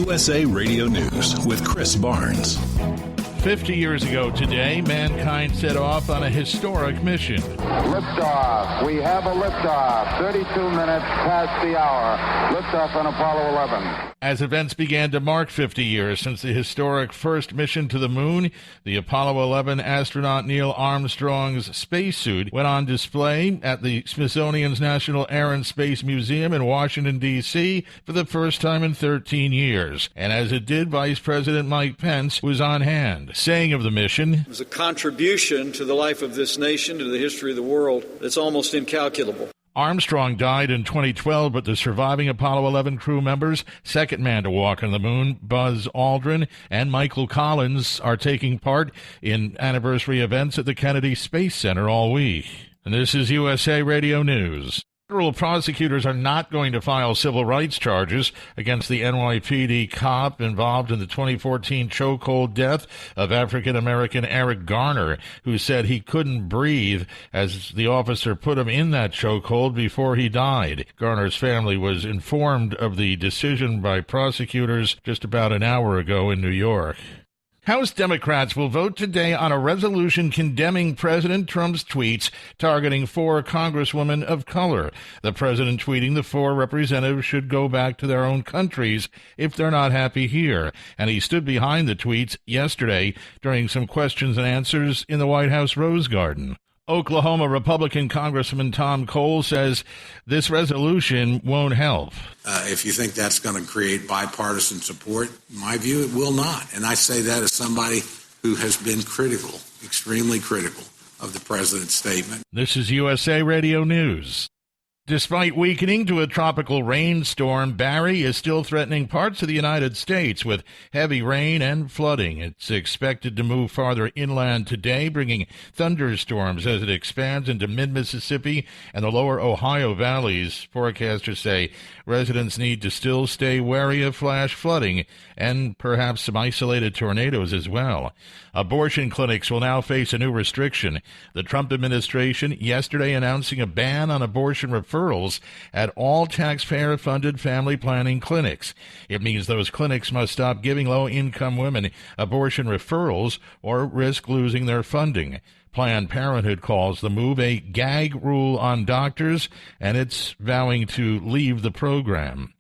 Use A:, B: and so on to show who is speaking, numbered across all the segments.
A: USA Radio News with Chris Barnes.
B: 50 years ago today, mankind set off on a historic mission.
C: Liftoff. We have a liftoff. 32 minutes past the hour. Liftoff on Apollo 11.
B: As events began to mark 50 years since the historic first mission to the moon, the Apollo 11 astronaut Neil Armstrong's spacesuit went on display at the Smithsonian's National Air and Space Museum in Washington, D.C. for the first time in 13 years. And as it did, Vice President Mike Pence was on hand, saying of the mission,
D: "It was a contribution to the life of this nation, to the history of the world, that's almost incalculable."
B: Armstrong died in 2012, but the surviving Apollo 11 crew members, second man to walk on the moon, Buzz Aldrin and Michael Collins, are taking part in anniversary events at the Kennedy Space Center all week. And this is USA Radio News. Federal prosecutors are not going to file civil rights charges against the NYPD cop involved in the 2014 chokehold death of African-American Eric Garner, who said he couldn't breathe as the officer put him in that chokehold before he died. Garner's family was informed of the decision by prosecutors just about an hour ago in New York. House Democrats will vote today on a resolution condemning President Trump's tweets targeting 4 congresswomen of color. The president tweeting the 4 representatives should go back to their own countries if they're not happy here. And he stood behind the tweets yesterday during some questions and answers in the White House Rose Garden. Oklahoma Republican Congressman Tom Cole says this resolution won't help.
E: If you think that's going to create bipartisan support, in my view, it will not. And I say that as somebody who has been critical, extremely critical, of the president's statement.
B: This is USA Radio News. Despite weakening to a tropical rainstorm, Barry is still threatening parts of the United States with heavy rain and flooding. It's expected to move farther inland today, bringing thunderstorms as it expands into mid-Mississippi and the lower Ohio valleys. Forecasters say residents need to still stay wary of flash flooding and perhaps some isolated tornadoes as well. Abortion clinics will now face a new restriction. The Trump administration yesterday announcing a ban on abortion referrals at all taxpayer-funded family planning clinics. It means those clinics must stop giving low-income women abortion referrals or risk losing their funding. Planned Parenthood calls the move a gag rule on doctors, and it's vowing to leave the program.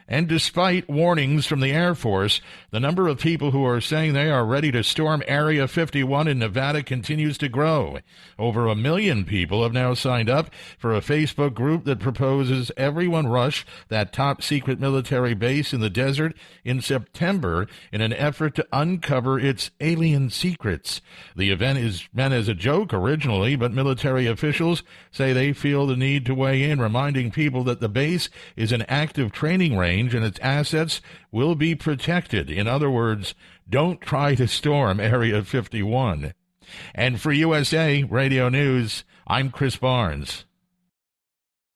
B: And despite warnings from the Air Force, the number of people who are saying they are ready to storm Area 51 in Nevada continues to grow. Over 1 million people have now signed up for a Facebook group that proposes everyone rush that top-secret military base in the desert in September in an effort to uncover its alien secrets. The event is meant as a joke originally, but military officials say they feel the need to weigh in, reminding people that the base is an active training range and its assets will be protected. In other words, don't try to storm Area 51. And for USA Radio News, I'm Chris Barnes.